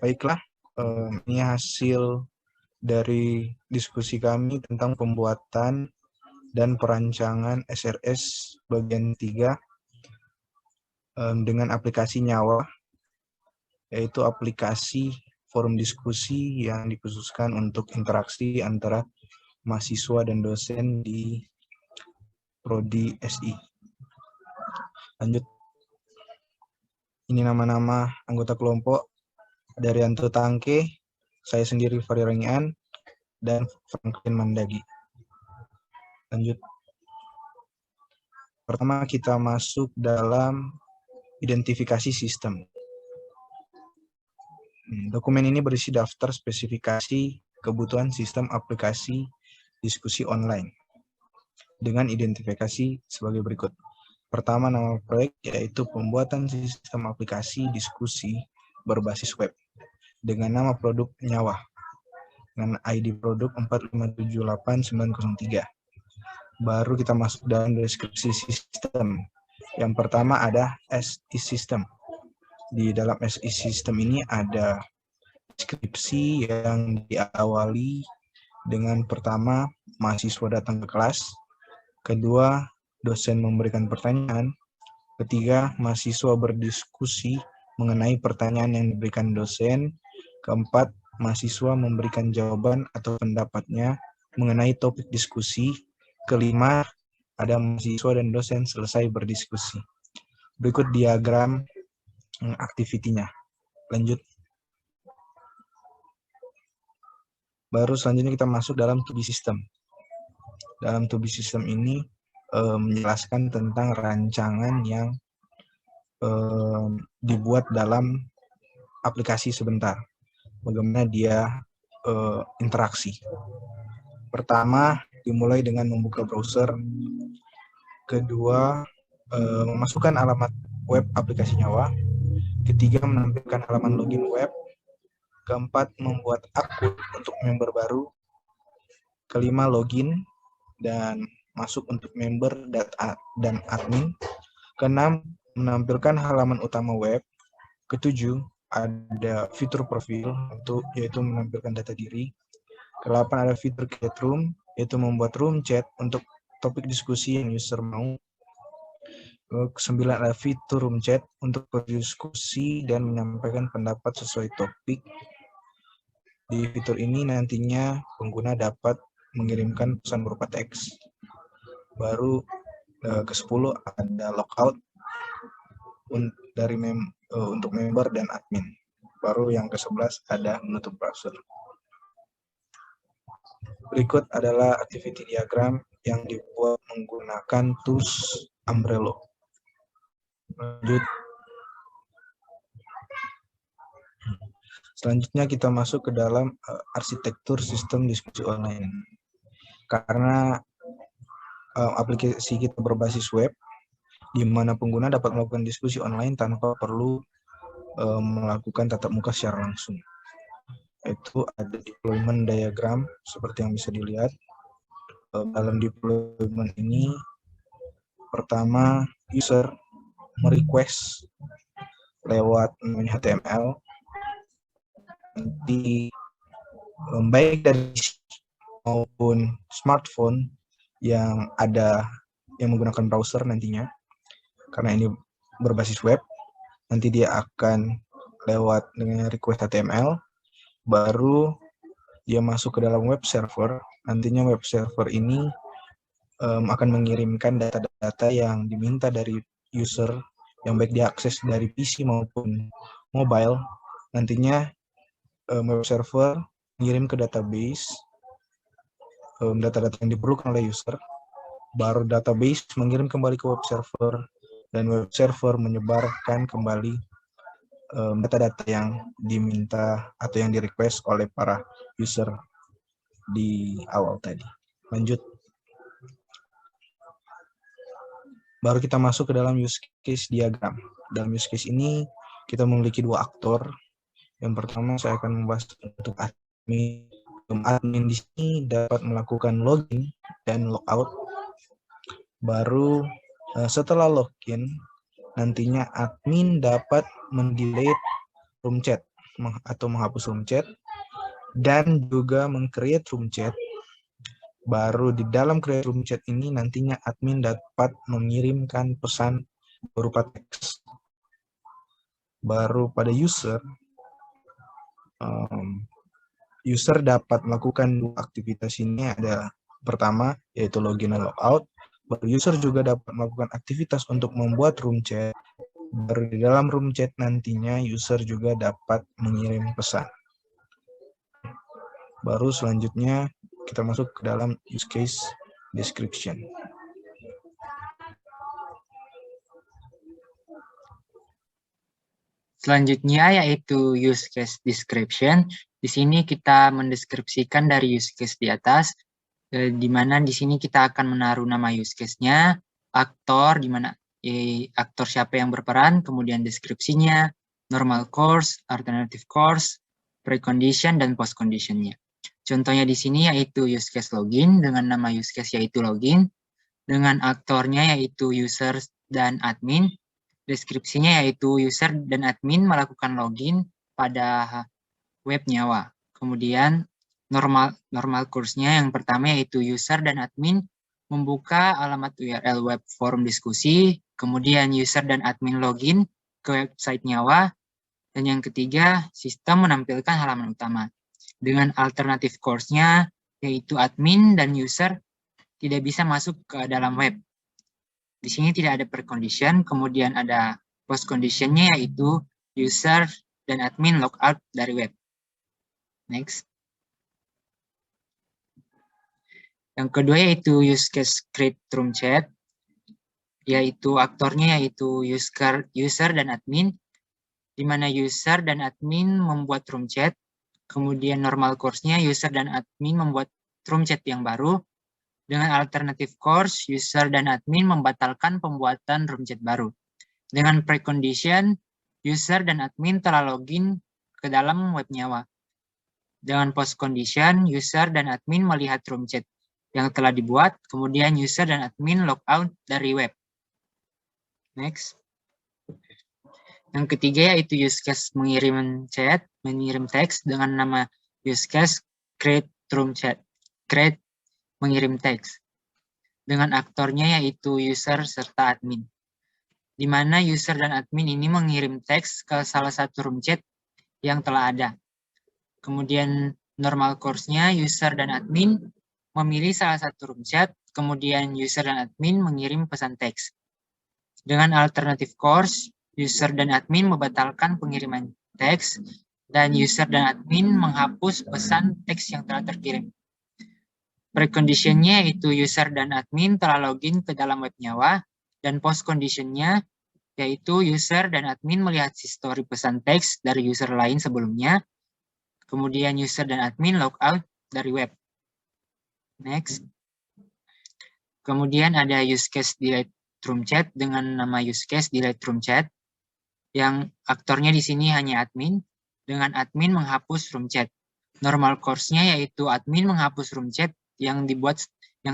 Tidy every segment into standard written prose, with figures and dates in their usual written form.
Baiklah, ini hasil dari diskusi kami tentang pembuatan dan perancangan SRS bagian 3 dengan aplikasi Nyawa, yaitu aplikasi forum diskusi yang dikhususkan untuk interaksi antara mahasiswa dan dosen di Prodi SI. Lanjut. Ini nama-nama anggota kelompok: Daryanto Tangke, saya sendiri Fahri Rangian, dan Franklin Mandagi. Lanjut. Pertama kita masuk dalam identifikasi sistem. Dokumen ini berisi daftar spesifikasi kebutuhan sistem aplikasi diskusi online dengan identifikasi sebagai berikut. Pertama, nama proyek, yaitu pembuatan sistem aplikasi diskusi berbasis web dengan nama produk Nyawa dengan ID produk 4578903. Baru kita masuk dalam deskripsi sistem. Yang pertama ada SI system. Di dalam SI system ini ada deskripsi yang diawali dengan pertama, mahasiswa datang ke kelas. Kedua, dosen memberikan pertanyaan. Ketiga, mahasiswa berdiskusi mengenai pertanyaan yang diberikan dosen. Keempat, mahasiswa memberikan jawaban atau pendapatnya mengenai topik diskusi. Kelima, ada mahasiswa dan dosen selesai berdiskusi. Berikut diagram aktivitinya. Lanjut. Baru selanjutnya kita masuk dalam to be system. Dalam to be system ini menjelaskan tentang rancangan yang dibuat dalam aplikasi sebentar. Bagaimana dia interaksi. Pertama, dimulai dengan membuka browser. Kedua, memasukkan alamat web aplikasi Nyawa. Ketiga, menampilkan halaman login web. Keempat, membuat akun untuk member baru. Kelima, login dan masuk untuk member dan admin. Keenam, menampilkan halaman utama web. Ketujuh, ada fitur profil, yaitu menampilkan data diri. Kedelapan, ada fitur create room, yaitu membuat room chat untuk topik diskusi yang user mau. Kesembilan, ada fitur room chat untuk berdiskusi dan menyampaikan pendapat sesuai topik. Di fitur ini nantinya pengguna dapat mengirimkan pesan berupa teks. Baru ke-10 ada logout untuk member dan admin. Baru yang ke-11 ada menutup browser. Berikut adalah activity diagram yang dibuat menggunakan tools Umbrello. Lanjut. Selanjutnya kita masuk ke dalam arsitektur sistem diskusi online. Karena aplikasi kita berbasis web, di mana pengguna dapat melakukan diskusi online tanpa perlu melakukan tatap muka secara langsung. Itu ada deployment diagram seperti yang bisa dilihat. Dalam deployment ini, pertama user merequest lewat HTML, nanti baik dari maupun smartphone yang menggunakan browser nantinya, karena ini berbasis web, nanti dia akan lewat dengan request HTML, baru dia masuk ke dalam web server. Nantinya web server ini akan mengirimkan data-data yang diminta dari user, yang baik diakses dari PC maupun mobile. Nantinya web server mengirim ke database data-data yang diperlukan oleh user, baru database mengirim kembali ke web server, dan web server menyebarkan kembali data-data yang diminta atau yang di-request oleh para user di awal tadi. Lanjut. Baru kita masuk ke dalam use case diagram. Dalam use case ini kita memiliki dua aktor. Yang pertama saya akan membahas untuk admin. Admin di sini dapat melakukan login dan logout. Baru setelah login, nantinya admin dapat mendelete room chat atau menghapus room chat, dan juga meng-create room chat. Baru di dalam create room chat ini nantinya admin dapat mengirimkan pesan berupa teks. Baru pada user, user dapat melakukan dua aktivitas ini. Ada pertama yaitu login dan logout. Baru user juga dapat melakukan aktivitas untuk membuat room chat. Baru di dalam room chat nantinya user juga dapat mengirim pesan. Baru selanjutnya kita masuk ke dalam use case description. Selanjutnya yaitu use case description. Di sini kita mendeskripsikan dari use case di atas, di mana di sini kita akan menaruh nama use case-nya, aktor, di mana aktor siapa yang berperan, kemudian deskripsinya, normal course, alternative course, precondition, dan postcondition-nya. Contohnya di sini yaitu use case login dengan nama use case yaitu login, dengan aktornya yaitu user dan admin. Deskripsinya yaitu user dan admin melakukan login pada web nyawa. Kemudian normal course-nya yang pertama yaitu user dan admin membuka alamat URL web forum diskusi, kemudian user dan admin login ke website nyawa, dan yang ketiga sistem menampilkan halaman utama. Dengan alternatif course-nya yaitu admin dan user tidak bisa masuk ke dalam web. Di sini tidak ada precondition, kemudian ada postcondition-nya yaitu user dan admin logout dari web. Next. Yang kedua yaitu use case create room chat, yaitu aktornya yaitu user dan admin, di mana user dan admin membuat room chat, kemudian normal course-nya user dan admin membuat room chat yang baru. Dengan alternative course, user dan admin membatalkan pembuatan room chat baru. Dengan precondition, user dan admin telah login ke dalam web nyawa. Dengan postcondition, user dan admin melihat room chat yang telah dibuat, kemudian user dan admin logout dari web. Next. Yang ketiga yaitu use case mengirim chat, mengirim teks dengan nama use case create room chat, create mengirim teks. Dengan aktornya yaitu user serta admin. Di mana user dan admin ini mengirim teks ke salah satu room chat yang telah ada. Kemudian normal course-nya user dan admin memilih salah satu room chat, kemudian user dan admin mengirim pesan teks. Dengan alternative course, user dan admin membatalkan pengiriman teks, dan user dan admin menghapus pesan teks yang telah terkirim. Precondition-nya yaitu user dan admin telah login ke dalam web nyawa, dan postcondition-nya yaitu user dan admin melihat history pesan teks dari user lain sebelumnya, kemudian user dan admin logout dari web. Next. Kemudian ada use case delete room chat dengan nama use case delete room chat, yang aktornya di sini hanya admin, dengan admin menghapus room chat. Normal course-nya yaitu admin menghapus room chat yang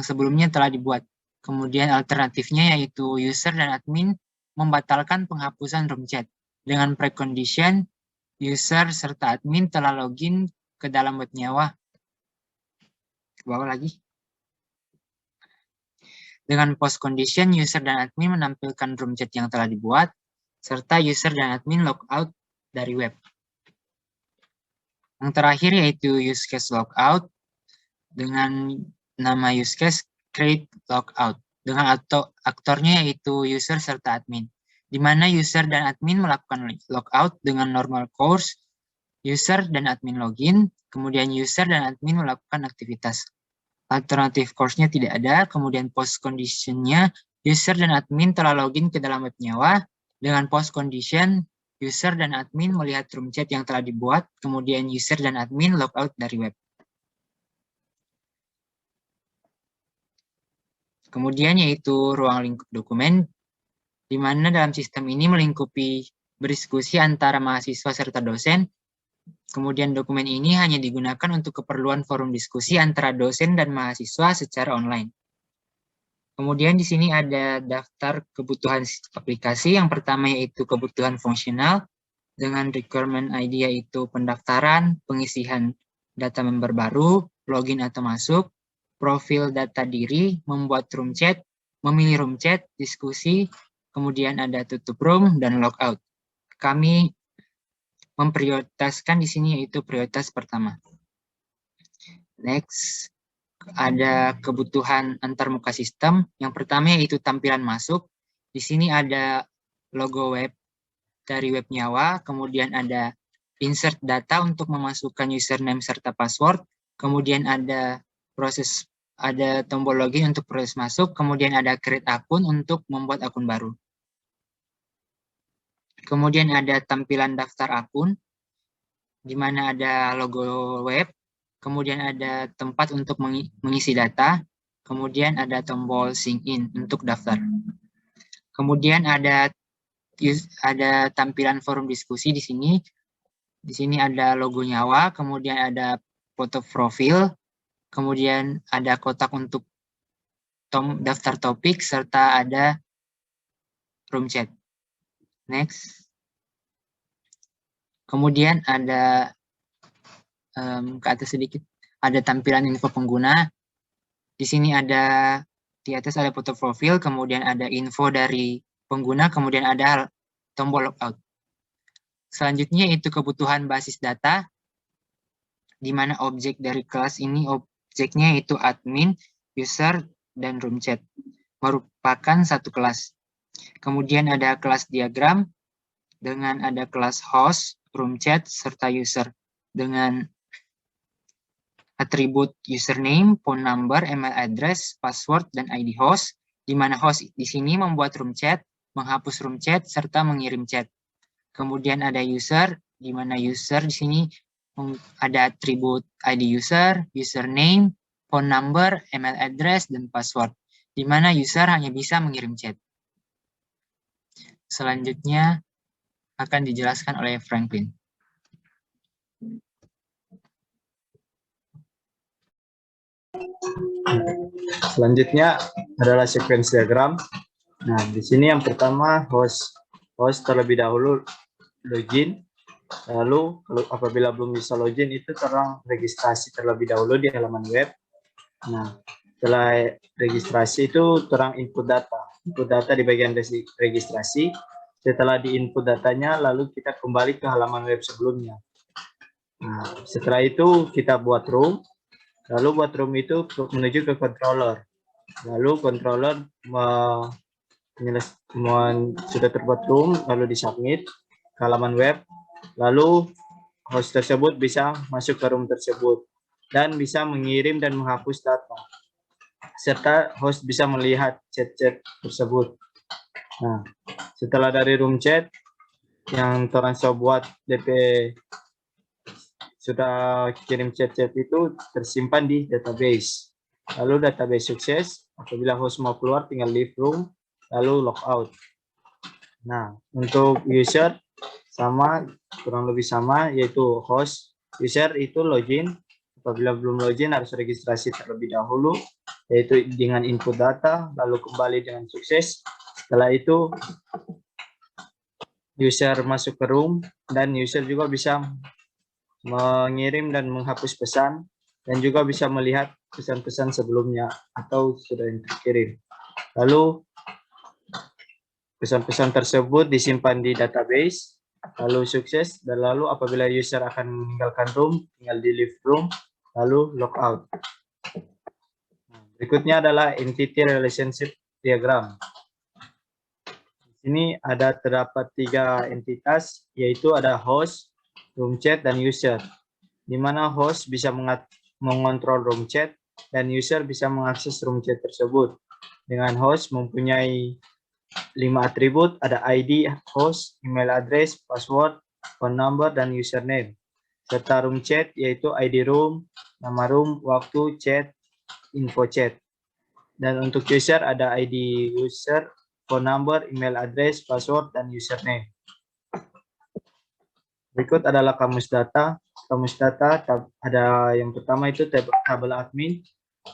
sebelumnya telah dibuat. Kemudian alternatifnya yaitu user dan admin membatalkan penghapusan room chat. Dengan precondition, user serta admin telah login ke dalam web nyawa. Ke bawah lagi. Dengan postcondition, user dan admin menampilkan room chat yang telah dibuat, serta user dan admin logout dari web. Yang terakhir yaitu use case logout dengan nama use case create logout. Dengan aktornya yaitu user serta admin. Di mana user dan admin melakukan logout dengan normal course, user dan admin login, kemudian user dan admin melakukan aktivitas. Alternatif course-nya tidak ada, kemudian post condition-nya user dan admin telah login ke dalam web nyawa. Dengan post condition, user dan admin melihat room chat yang telah dibuat, kemudian user dan admin logout dari web. Kemudian yaitu ruang lingkup dokumen, di mana dalam sistem ini melingkupi berdiskusi antara mahasiswa serta dosen. Kemudian dokumen ini hanya digunakan untuk keperluan forum diskusi antara dosen dan mahasiswa secara online. Kemudian di sini ada daftar kebutuhan aplikasi. Yang pertama yaitu kebutuhan fungsional, dengan requirement ID yaitu pendaftaran, pengisian data member baru, login atau masuk, profil data diri, membuat room chat, memilih room chat, diskusi, kemudian ada tutup room dan logout. Kami memprioritaskan di sini yaitu prioritas pertama. Next, ada kebutuhan antarmuka sistem. Yang pertama yaitu tampilan masuk. Di sini ada logo web dari web nyawa, kemudian ada insert data untuk memasukkan username serta password, kemudian ada tombol login untuk proses masuk, kemudian ada create akun untuk membuat akun baru. Kemudian ada tampilan daftar akun, di mana ada logo web, kemudian ada tempat untuk mengisi data, kemudian ada tombol sign in untuk daftar. Kemudian ada tampilan forum diskusi di sini. Di sini ada logo nyawa, kemudian ada foto profil, kemudian ada kotak untuk daftar topik, serta ada room chat. Next. Kemudian ada ke atas sedikit, ada tampilan info pengguna. Di sini ada, di atas ada foto profil, kemudian ada info dari pengguna, kemudian ada tombol logout. Selanjutnya itu kebutuhan basis data, di mana objek dari kelas ini, objeknya itu admin, user, dan room chat. Merupakan satu kelas. Kemudian ada kelas diagram, dengan ada kelas host, room chat, serta user. Dengan atribut username, phone number, email address, password, dan ID host, di mana host di sini membuat room chat, menghapus room chat, serta mengirim chat. Kemudian ada user, di mana user di sini ada atribut ID user, username, phone number, email address, dan password, di mana user hanya bisa mengirim chat. Selanjutnya akan dijelaskan oleh Franklin. Selanjutnya adalah sequence diagram. Nah, di sini yang pertama host terlebih dahulu login. Lalu apabila belum bisa login itu terang registrasi terlebih dahulu di halaman web. Nah, setelah registrasi itu terang input data. Input data di bagian registrasi. Setelah di input datanya lalu kita kembali ke halaman web sebelumnya. Nah, setelah itu kita buat room. Lalu buat room itu menuju ke controller. Lalu controller sudah terbuat room, lalu disubmit ke halaman web. Lalu host tersebut bisa masuk ke room tersebut dan bisa mengirim dan menghapus data. Serta host bisa melihat chat-chat tersebut. Nah, setelah dari room chat yang orang buat DP sudah kirim chat-chat itu tersimpan di database. Lalu database sukses, apabila host mau keluar tinggal leave room, lalu logout. Nah, untuk user sama, kurang lebih sama, yaitu host, user itu login. Apabila belum login harus registrasi terlebih dahulu, yaitu dengan input data, lalu kembali dengan sukses. Setelah itu, user masuk ke room, dan user juga bisa mengirim dan menghapus pesan, dan juga bisa melihat pesan-pesan sebelumnya atau sudah yang terkirim. Lalu pesan-pesan tersebut disimpan di database, lalu sukses, dan lalu apabila user akan meninggalkan room, tinggal di leave room, lalu logout. Berikutnya adalah entity relationship diagram. Di sini terdapat 3 entitas, yaitu ada host, room chat, dan user. Di mana host bisa mengontrol room chat dan user bisa mengakses room chat tersebut. Dengan host mempunyai 5 atribut, ada ID host, email address, password, phone number, dan username. Serta room chat yaitu ID room, nama room, waktu, chat, info chat. Dan untuk user ada ID user, phone number, email address, password, dan username. Berikut adalah kamus data. Kamus data ada yang pertama itu tabel admin,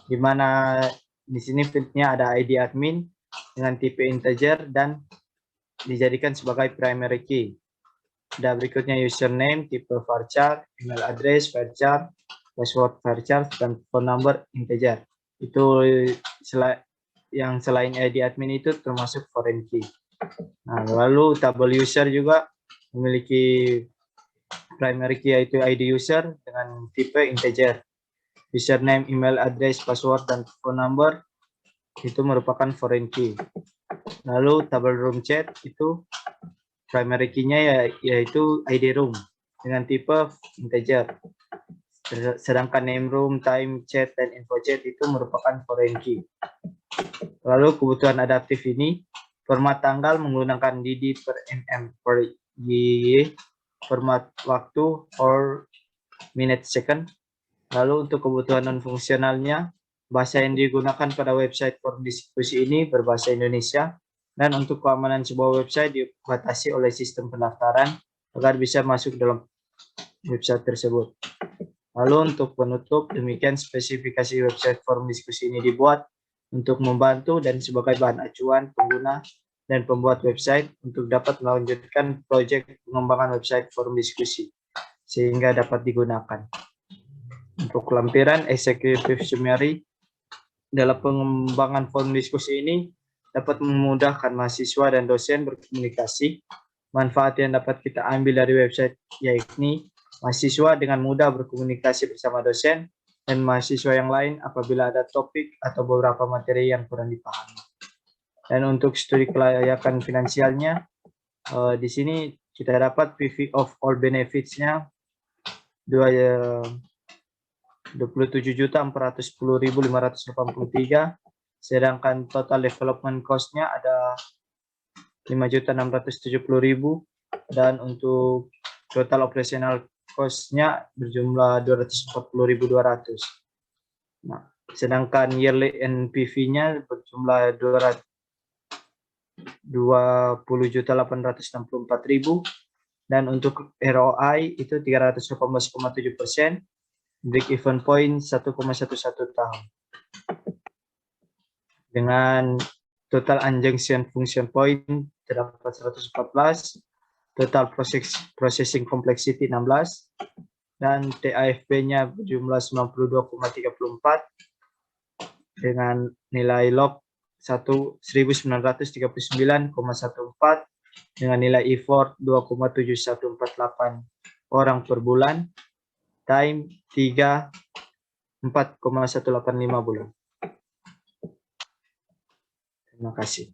di mana di sini fieldnya ada ID admin dengan tipe integer dan dijadikan sebagai primary key. Ada berikutnya username, tipe varchar, email address varchar, password varchar, dan phone number integer. Itu yang selain ID admin itu termasuk foreign key. Nah, lalu table user juga memiliki primary key yaitu ID user dengan tipe integer. Username, email address, password, dan phone number itu merupakan foreign key. Lalu table room chat itu primary key-nya yaitu ID room dengan tipe integer. Sedangkan name room, time chat, dan info chat itu merupakan foreign key. Lalu kebutuhan adaptif ini, format tanggal menggunakan DD per mm per YY, format waktu or minute second. Lalu untuk kebutuhan non-fungsionalnya, bahasa yang digunakan pada website forum diskusi ini berbahasa Indonesia, dan untuk keamanan sebuah website dibatasi oleh sistem pendaftaran agar bisa masuk dalam website tersebut. Lalu untuk penutup, demikian spesifikasi website forum diskusi ini dibuat untuk membantu dan sebagai bahan acuan pengguna dan pembuat website untuk dapat melanjutkan proyek pengembangan website forum diskusi sehingga dapat digunakan. Untuk lampiran executive summary dalam pengembangan forum diskusi ini dapat memudahkan mahasiswa dan dosen berkomunikasi. Manfaat yang dapat kita ambil dari website yakni mahasiswa dengan mudah berkomunikasi bersama dosen dan mahasiswa yang lain apabila ada topik atau beberapa materi yang kurang dipahami. Dan untuk studi kelayakan finansialnya, di sini kita dapat PV of all benefits-nya 27.410.583, sedangkan total development cost-nya ada 5.670.000, dan untuk total operational cost-nya berjumlah 240.200. Nah, sedangkan yearly NPV-nya berjumlah 20.864.000, dan untuk ROI itu 318,7%, break even point 1,11 tahun. Dengan total unjunction function point terdapat 114, total processing complexity 16, dan TAFP-nya berjumlah 92,34 dengan nilai log 1939,14 dengan nilai effort 2,7148 orang per bulan, time 4,185 bulan. Terima kasih.